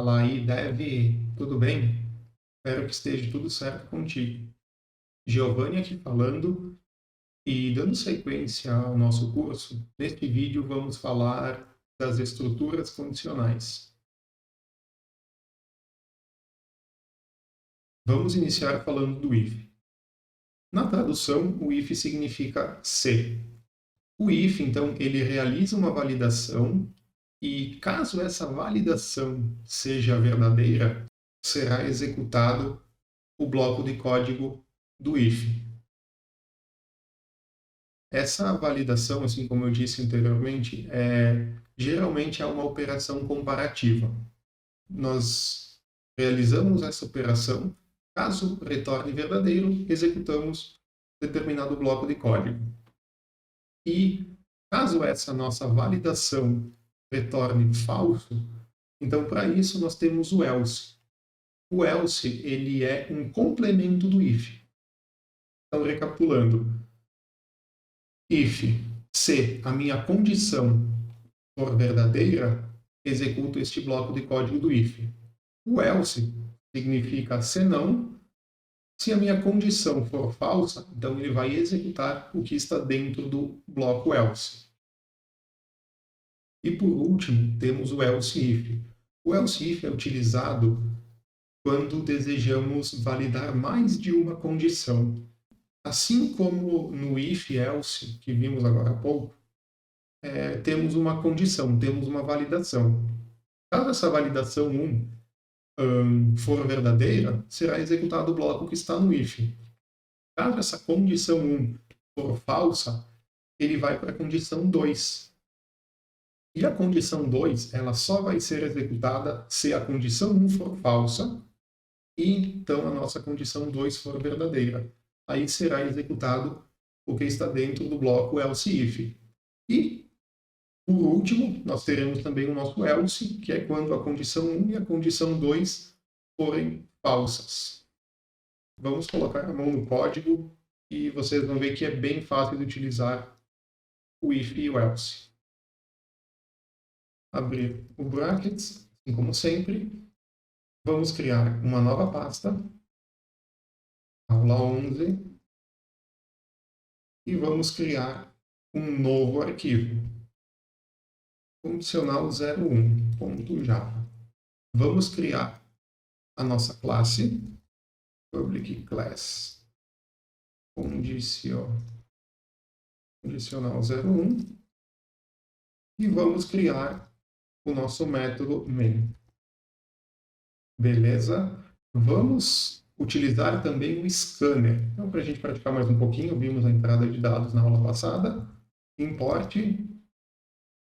Fala aí, Dev, tudo bem? Espero que esteja tudo certo contigo. Giovanni aqui falando e dando sequência ao nosso curso, neste vídeo vamos falar das estruturas condicionais. Vamos iniciar falando do if. Na tradução, o if significa se. O if, então, ele realiza uma validação e, caso essa validação seja verdadeira, será executado o bloco de código do if. Essa validação, assim como eu disse anteriormente, geralmente é uma operação comparativa. Nós realizamos essa operação, caso retorne verdadeiro, executamos determinado bloco de código. E caso essa nossa validação retorne falso, então para isso nós temos o else. O else, ele é um complemento do if. Então, recapitulando, if, se a minha condição for verdadeira, executo este bloco de código do if. O else significa se não. Se a minha condição for falsa, então ele vai executar o que está dentro do bloco else. E por último, temos o else if. O else if é utilizado quando desejamos validar mais de uma condição. Assim como no if-else, que vimos agora há pouco, temos uma condição, temos uma validação. Caso essa validação 1 for verdadeira, será executado o bloco que está no if. Caso essa condição 1 for falsa, ele vai para a condição 2. E a condição 2 ela só vai ser executada se a condição 1 for falsa e então a nossa condição 2 for verdadeira. Aí será executado o que está dentro do bloco else if. E, por último, nós teremos também o nosso else, que é quando a condição 1 e a condição 2 forem falsas. Vamos colocar a mão no código e vocês vão ver que é bem fácil de utilizar o if e o else. Abrir o brackets, assim como sempre. Vamos criar uma nova pasta, aula 11, e vamos criar um novo arquivo, condicional01.java. Vamos criar a nossa classe, public class condicional01, e vamos criar o nosso método main. Beleza? Vamos utilizar também o scanner. Então, para a gente praticar mais um pouquinho, vimos a entrada de dados na aula passada. Import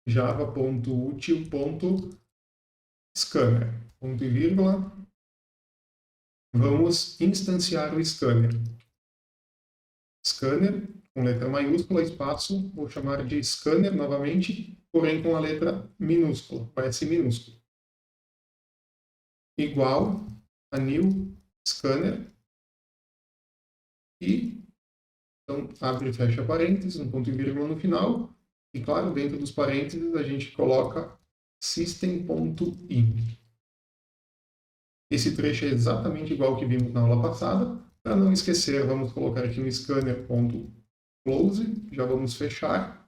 java.util.scanner, ponto e vírgula. Vamos instanciar o scanner. Scanner, com letra maiúscula, espaço, vou chamar de scanner novamente, porém com a letra minúscula, com S minúsculo. Igual a new scanner. E, então, abre e fecha parênteses, um ponto e vírgula no final. E, claro, dentro dos parênteses, a gente coloca system.in. Esse trecho é exatamente igual ao que vimos na aula passada. Para não esquecer, vamos colocar aqui no scanner.close. Já vamos fechar.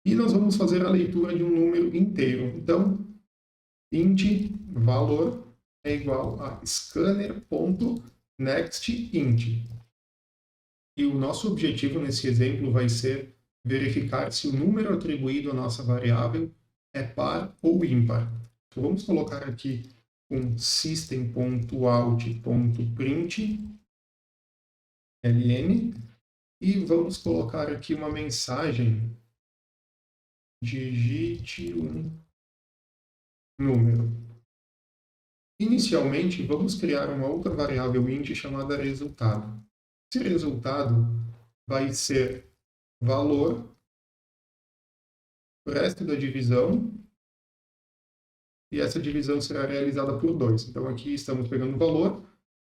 E nós vamos fazer a leitura de um número inteiro. Então, int valor é igual a scanner.nextInt. E o nosso objetivo nesse exemplo vai ser verificar se o número atribuído à nossa variável é par ou ímpar. Então, vamos colocar aqui um system.out.print ln e vamos colocar aqui uma mensagem: digite um número. Inicialmente, vamos criar uma outra variável int chamada resultado. Esse resultado vai ser valor do resto da divisão, e essa divisão será realizada por 2. Então aqui estamos pegando o valor,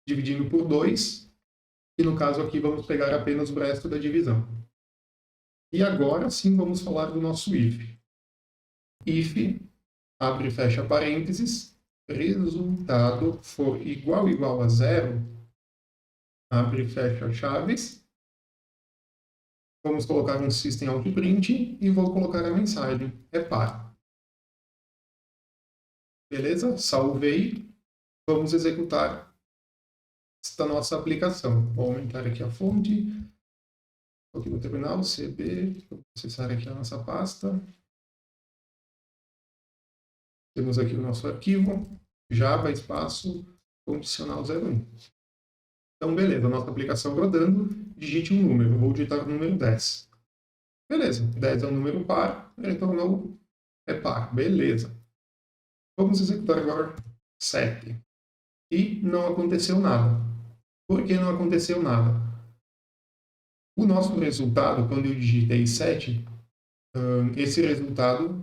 dividindo por 2, e no caso aqui vamos pegar apenas o resto da divisão. E agora sim vamos falar do nosso if. If abre e fecha parênteses, resultado for igual a zero, abre e fecha chaves, vamos colocar um system out print e vou colocar a mensagem, é par. Beleza? Salvei, vamos executar esta nossa aplicação. Vou aumentar aqui a fonte, aqui no terminal, cb, vou acessar aqui a nossa pasta. Temos aqui o nosso arquivo, Java, espaço, condicional 01. Então, beleza, nossa aplicação rodando, digite um número, vou digitar o número 10. Beleza, 10 é um número par, retornou, é par, beleza. Vamos executar agora 7. E não aconteceu nada. Por que não aconteceu nada? O nosso resultado, quando eu digitei 7, esse resultado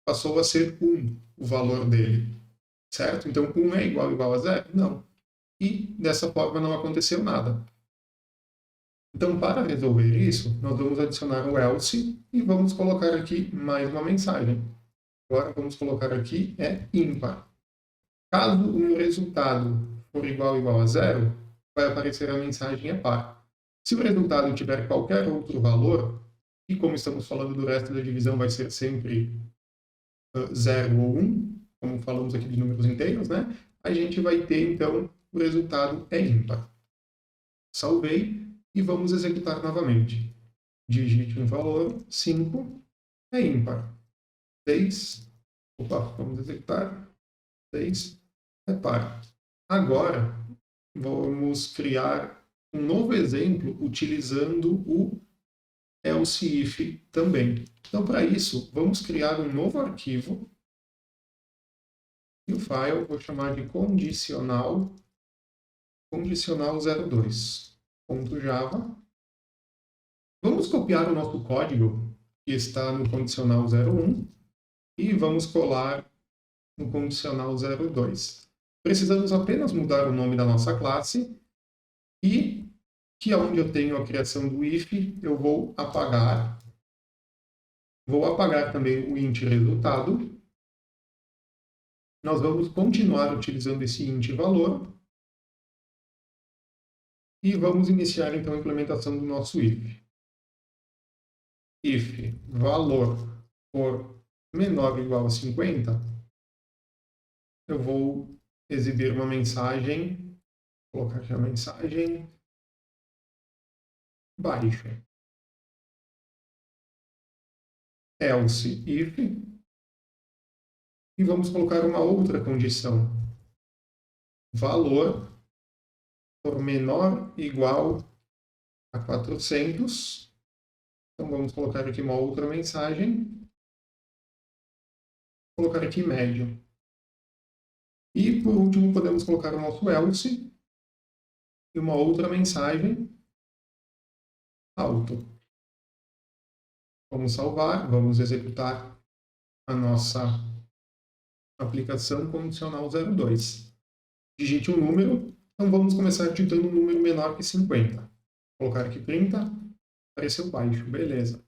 passou a ser 1, o valor dele. Certo? Então, 1 é igual a 0? Não. E, dessa forma, não aconteceu nada. Então, para resolver isso, nós vamos adicionar o else e vamos colocar aqui mais uma mensagem. Agora, vamos colocar aqui ímpar. Caso o resultado for igual a 0, vai aparecer a mensagem par. Se o resultado tiver qualquer outro valor, e como estamos falando do resto da divisão, vai ser sempre 0 ou 1, como falamos aqui de números inteiros, né? A gente vai ter, então, o resultado é ímpar. Salvei e vamos executar novamente. Digite um valor, 5, é ímpar. 6, vamos executar, 6 é par. Agora, vamos criar um novo exemplo utilizando o else if também. Então, para isso, vamos criar um novo arquivo. E o file vou chamar de condicional02.java. Vamos copiar o nosso código que está no condicional 01 e vamos colar no condicional 02. Precisamos apenas mudar o nome da nossa classe e que onde eu tenho a criação do if, eu vou apagar. Vou apagar também o int resultado. Nós vamos continuar utilizando esse int valor e vamos iniciar então a implementação do nosso if. If valor for menor ou igual a 50, eu vou exibir uma mensagem, vou colocar aqui a mensagem baixo. Else if, e vamos colocar uma outra condição. Valor for menor ou igual a 400. Então vamos colocar aqui uma outra mensagem. Vou colocar aqui médio. E por último podemos colocar o nosso else e uma outra mensagem alto. Vamos salvar, vamos executar a nossa aplicação condicional 02. Digite um número, então vamos começar digitando um número menor que 50. Vou colocar aqui 30, apareceu baixo, beleza.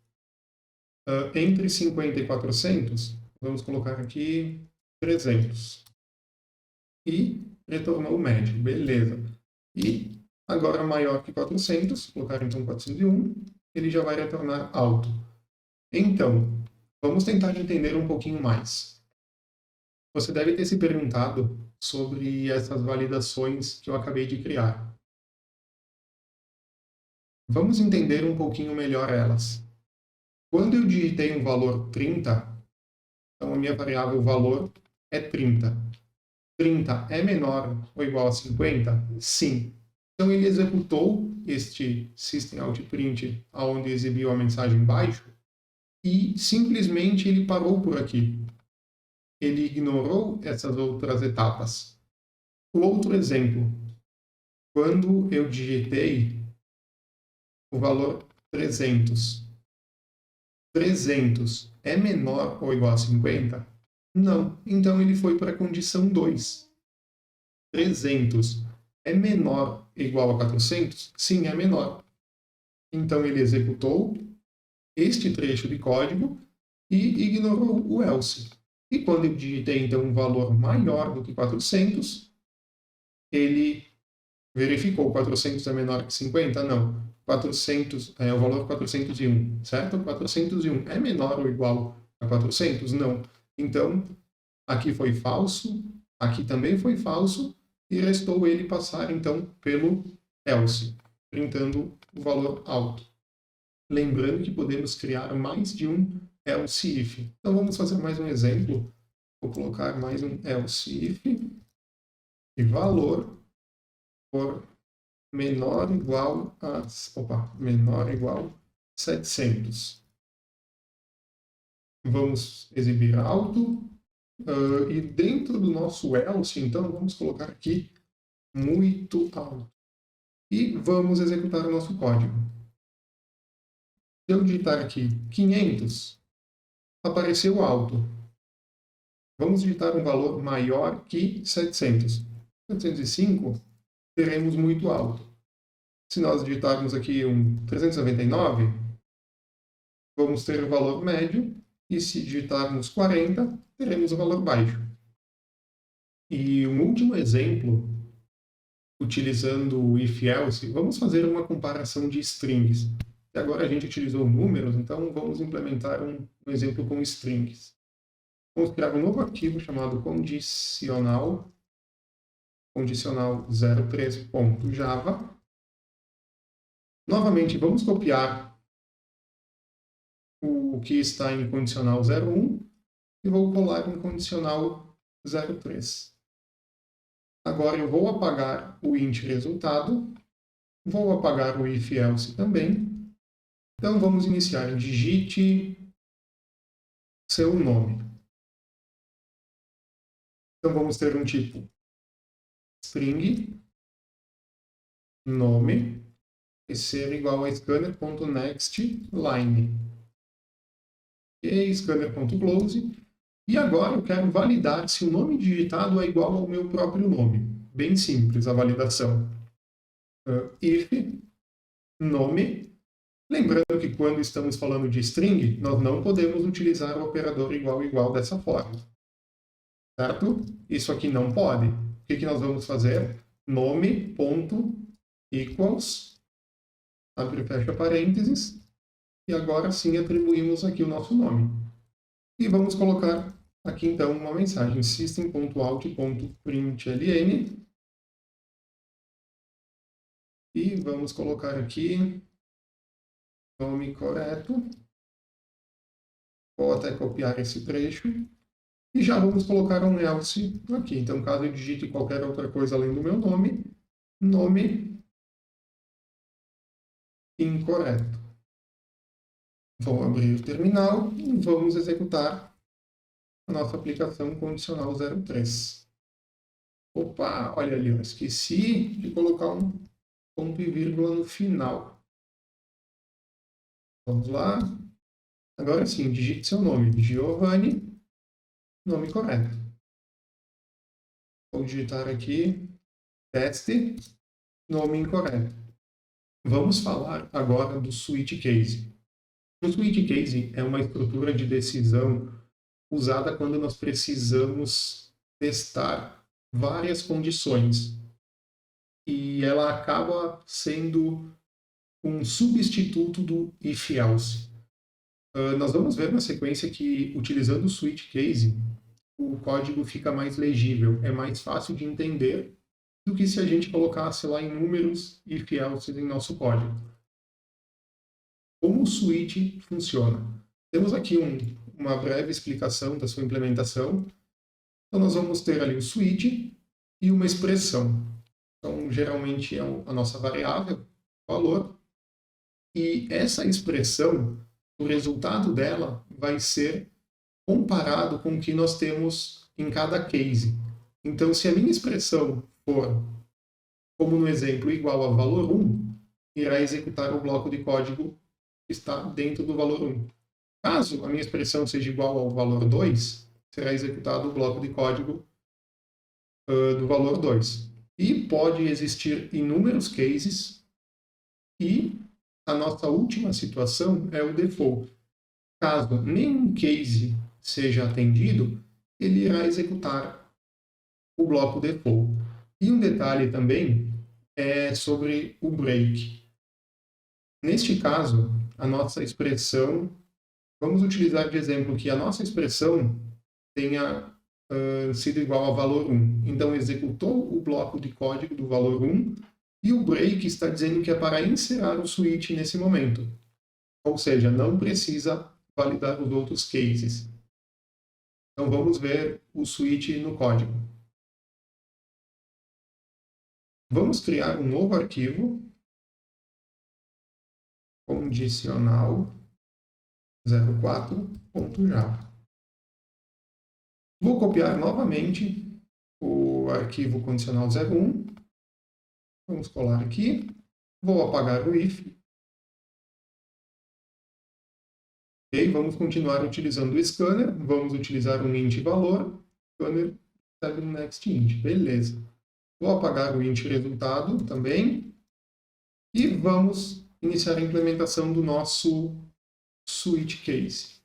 Entre 50 e 400, vamos colocar aqui 300. E retornou o médio, beleza. E agora maior que 400, vou colocar então 401, ele já vai retornar alto. Então, vamos tentar entender um pouquinho mais. Você deve ter se perguntado sobre essas validações que eu acabei de criar. Vamos entender um pouquinho melhor elas. Quando eu digitei um valor 30, então a minha variável valor é 30. 30 é menor ou igual a 50? Sim. Então ele executou este system.out.print, onde exibiu a mensagem baixo, e simplesmente ele parou por aqui. Ele ignorou essas outras etapas. O outro exemplo, quando eu digitei o valor 300, 300 é menor ou igual a 50? Não. Então ele foi para a condição 2. 300 é menor ou igual a 400? Sim, é menor. Então ele executou este trecho de código e ignorou o else. E quando eu digitei, então, um valor maior do que 400, ele verificou. 400 é menor que 50? Não. 400 é o valor 401, certo? 401 é menor ou igual a 400? Não. Então, aqui foi falso, aqui também foi falso, e restou ele passar, então, pelo else, printando o valor alto. Lembrando que podemos criar mais de um else if. Então, vamos fazer mais um exemplo. Vou colocar mais um else if, e valor for menor ou igual a, menor ou igual a 700. Vamos exibir alto, e dentro do nosso else, então, vamos colocar aqui muito alto. E vamos executar o nosso código. Se eu digitar aqui 500, apareceu alto. Vamos digitar um valor maior que 700. 705, teremos muito alto. Se nós digitarmos aqui um 399, vamos ter o valor médio. E se digitarmos 40, teremos o valor baixo. E um último exemplo, utilizando o if-else, vamos fazer uma comparação de strings. E agora a gente utilizou números, então vamos implementar um exemplo com strings. Vamos criar um novo arquivo chamado condicional 03.java. Novamente, vamos copiar o que está em condicional 01 e vou colar em condicional 03. Agora eu vou apagar o int resultado, vou apagar o if-else também. Então vamos iniciar. Digite seu nome. Então vamos ter um tipo string nome e ser igual a scanner.nextLine. E scanner.close. E agora eu quero validar se o nome digitado é igual ao meu próprio nome. Bem simples a validação. If nome. Lembrando que quando estamos falando de string, nós não podemos utilizar o operador igual dessa forma. Certo? Isso aqui não pode. O que nós vamos fazer? Nome.equals, abre e fecha parênteses, e agora sim atribuímos aqui o nosso nome. E vamos colocar aqui então uma mensagem system.out.println, e vamos colocar aqui nome correto. Vou até copiar esse trecho. E já vamos colocar um else aqui. Então, caso eu digite qualquer outra coisa além do meu nome, nome incorreto. Vou abrir o terminal e vamos executar a nossa aplicação condicional 03. Opa, olha ali, eu esqueci de colocar um ponto e vírgula no final. Vamos lá. Agora sim, digite seu nome. Giovanni, nome correto. Vou digitar aqui, teste, nome incorreto. Vamos falar agora do switch case. O switch case é uma estrutura de decisão usada quando nós precisamos testar várias condições. E ela acaba sendo um substituto do if-else. Nós vamos ver na sequência que, utilizando o switch case, o código fica mais legível, é mais fácil de entender do que se a gente colocasse lá em números if-else em nosso código. Como o switch funciona? Temos aqui uma breve explicação da sua implementação. Então, nós vamos ter ali o switch e uma expressão. Então, geralmente é a nossa variável, valor, e essa expressão, o resultado dela vai ser comparado com o que nós temos em cada case. Então, se a minha expressão for, como no exemplo, igual a valor 1, irá executar o bloco de código que está dentro do valor 1. Caso a minha expressão seja igual ao valor 2, será executado o bloco de código do valor 2. E pode existir inúmeros cases, e a nossa última situação é o default. Caso nenhum case seja atendido, ele irá executar o bloco default. E um detalhe também é sobre o break. Neste caso, a nossa expressão, vamos utilizar de exemplo que a nossa expressão tenha sido igual a valor 1. Então, executou o bloco de código do valor 1 e o break está dizendo que é para encerrar o switch nesse momento. Ou seja, não precisa validar os outros cases. Então, vamos ver o switch no código. Vamos criar um novo arquivo, condicional 04.java. Vou copiar novamente o arquivo condicional 01. Vamos colar aqui. Vou apagar o if. Ok, vamos continuar utilizando o scanner. Vamos utilizar um int valor. Scanner recebe um next int. Beleza. Vou apagar o int resultado também. E vamos iniciar a implementação do nosso switch case.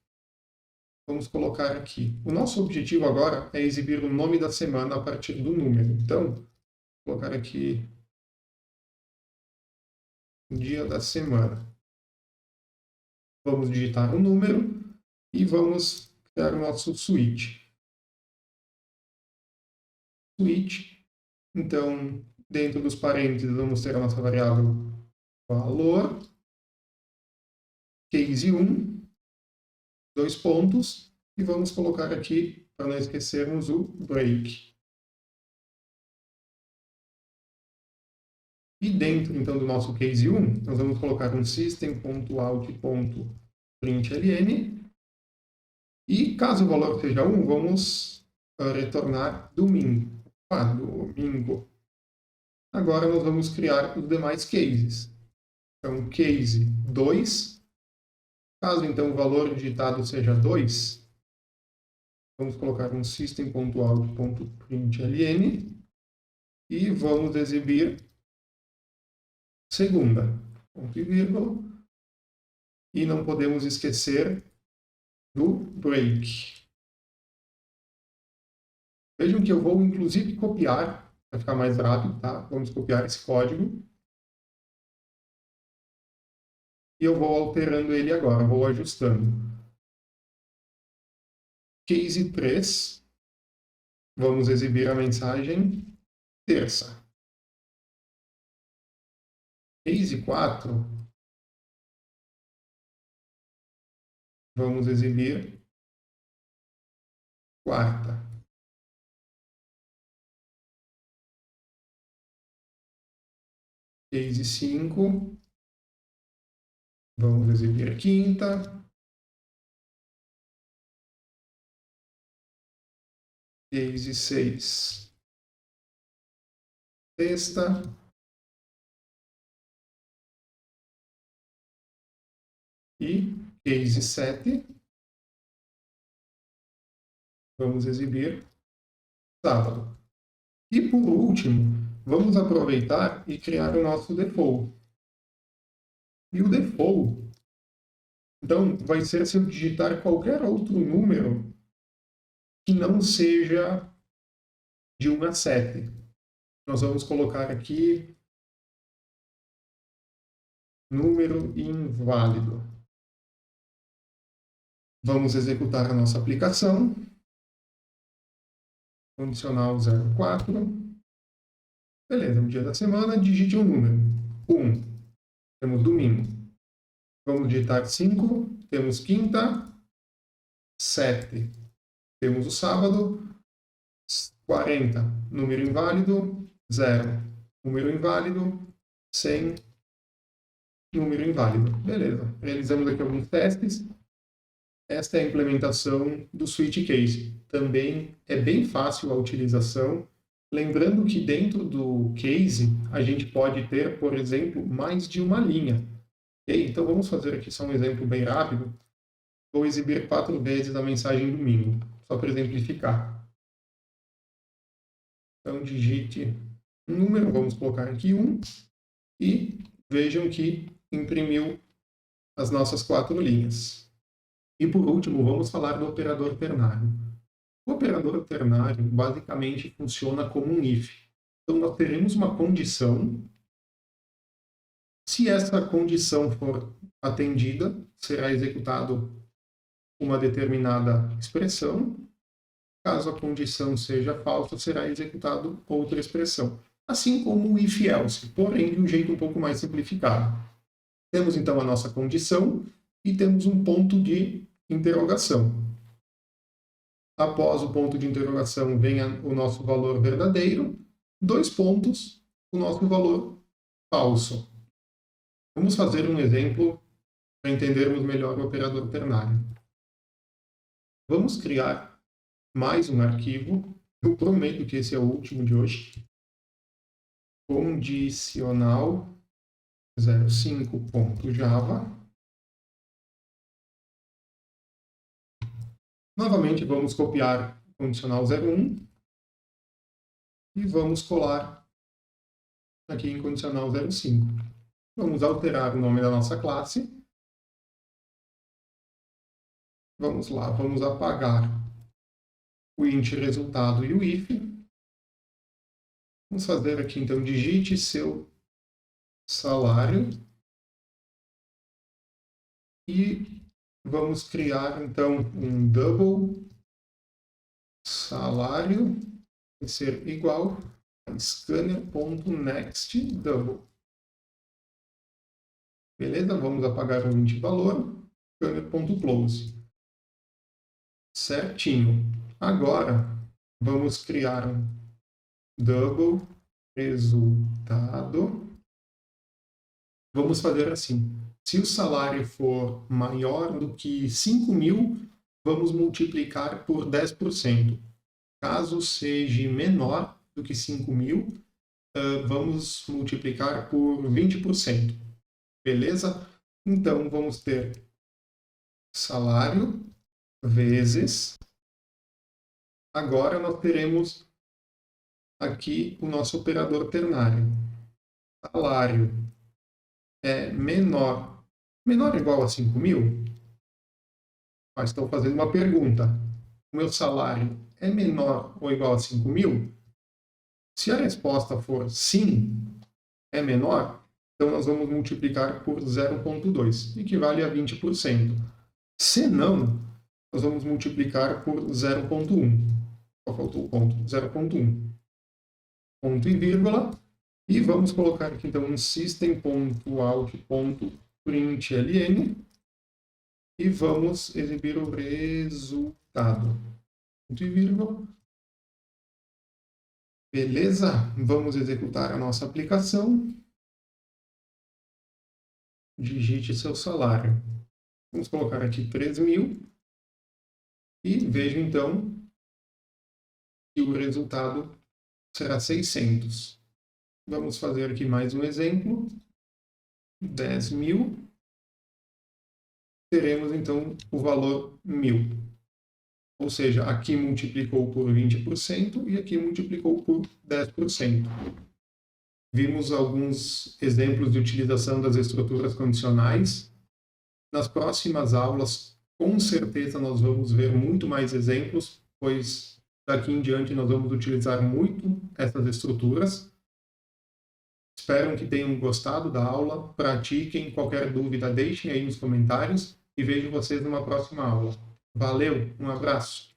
Vamos colocar aqui. O nosso objetivo agora é exibir o nome da semana a partir do número. Então, vou colocar aqui o dia da semana. Vamos digitar o número e vamos criar o nosso switch. Switch. Então, dentro dos parênteses, vamos ter a nossa variável valor, case 1, 2 pontos, e vamos colocar aqui, para não esquecermos, o break. E dentro, então, do nosso case 1, nós vamos colocar um system.out.println. E caso o valor seja 1, vamos retornar domingo. Domingo. Agora nós vamos criar os demais cases. Então, case 2. Caso, então, o valor digitado seja 2, vamos colocar um system.out.println e vamos exibir segunda, ponto e vírgula, e não podemos esquecer do break. Vejam que eu vou, inclusive, copiar, para ficar mais rápido, tá? Vamos copiar esse código. E eu vou alterando ele agora, vou ajustando. Case 3, vamos exibir a mensagem terça. Case 4, vamos exibir quarta. Case 5, vamos exibir quinta. Case 6, sexta. E case 7, vamos exibir sábado. E por último, vamos aproveitar e criar o nosso default. E o default, então, vai ser se eu digitar qualquer outro número que não seja de 1 a 7. Nós vamos colocar aqui número inválido. Vamos executar a nossa aplicação. Condicional 04. Beleza, no dia da semana, digite um número. 1. Temos domingo. Vamos digitar 5. Temos quinta. 7. Temos o sábado. 40. Número inválido. 0. Número inválido. 100. Número inválido. Beleza. Realizamos aqui alguns testes. Esta é a implementação do switch case. Também é bem fácil a utilização. Lembrando que dentro do case, a gente pode ter, por exemplo, mais de uma linha. Okay? Então, vamos fazer aqui só um exemplo bem rápido. Vou exibir 4 vezes a mensagem domingo, só para exemplificar. Então, digite um número, vamos colocar aqui 1, e vejam que imprimiu as nossas 4 linhas. E por último, vamos falar do operador ternário. O operador ternário basicamente funciona como um if. Então, nós teremos uma condição. Se essa condição for atendida, será executado uma determinada expressão. Caso a condição seja falsa, será executado outra expressão. Assim como o if-else, porém de um jeito um pouco mais simplificado. Temos então a nossa condição e temos um ponto de interrogação. Após o ponto de interrogação vem o nosso valor verdadeiro, 2 pontos, o nosso valor falso. Vamos fazer um exemplo para entendermos melhor o operador ternário. Vamos criar mais um arquivo. Eu prometo que esse é o último de hoje. Condicional 05.java. Novamente, vamos copiar o condicional 01 e vamos colar aqui em condicional 05. Vamos alterar o nome da nossa classe. Vamos lá, vamos apagar o int resultado e o if. Vamos fazer aqui, então, digite seu salário. E vamos criar, então, um double salário, vai ser igual a scanner.nextDouble. Beleza? Vamos apagar o int valor, scanner.close. Certinho. Agora, vamos criar um double resultado. Vamos fazer assim. Se o salário for maior do que 5.000, vamos multiplicar por 10%. Caso seja menor do que 5.000, vamos multiplicar por 20%. Beleza? Então, vamos ter salário vezes. Agora, nós teremos aqui o nosso operador ternário. Salário é menor ou igual a 5.000? Mas estou fazendo uma pergunta. O meu salário é menor ou igual a 5.000? Se a resposta for sim, é menor, então nós vamos multiplicar por 0,2, equivale a 20%. Se não, nós vamos multiplicar por 0,1. Só faltou o ponto, 0,1. Ponto e vírgula. E vamos colocar aqui então um system.out.println e vamos exibir o resultado. Ponto e vírgula. Beleza? Vamos executar a nossa aplicação. Digite seu salário. Vamos colocar aqui 3.000 e veja então que o resultado será 600. Vamos fazer aqui mais um exemplo. 10.000. Teremos então o valor 1.000. Ou seja, aqui multiplicou por 20% e aqui multiplicou por 10%. Vimos alguns exemplos de utilização das estruturas condicionais. Nas próximas aulas, com certeza, nós vamos ver muito mais exemplos, pois daqui em diante nós vamos utilizar muito essas estruturas. Espero que tenham gostado da aula, pratiquem, qualquer dúvida deixem aí nos comentários e vejo vocês numa próxima aula. Valeu, um abraço!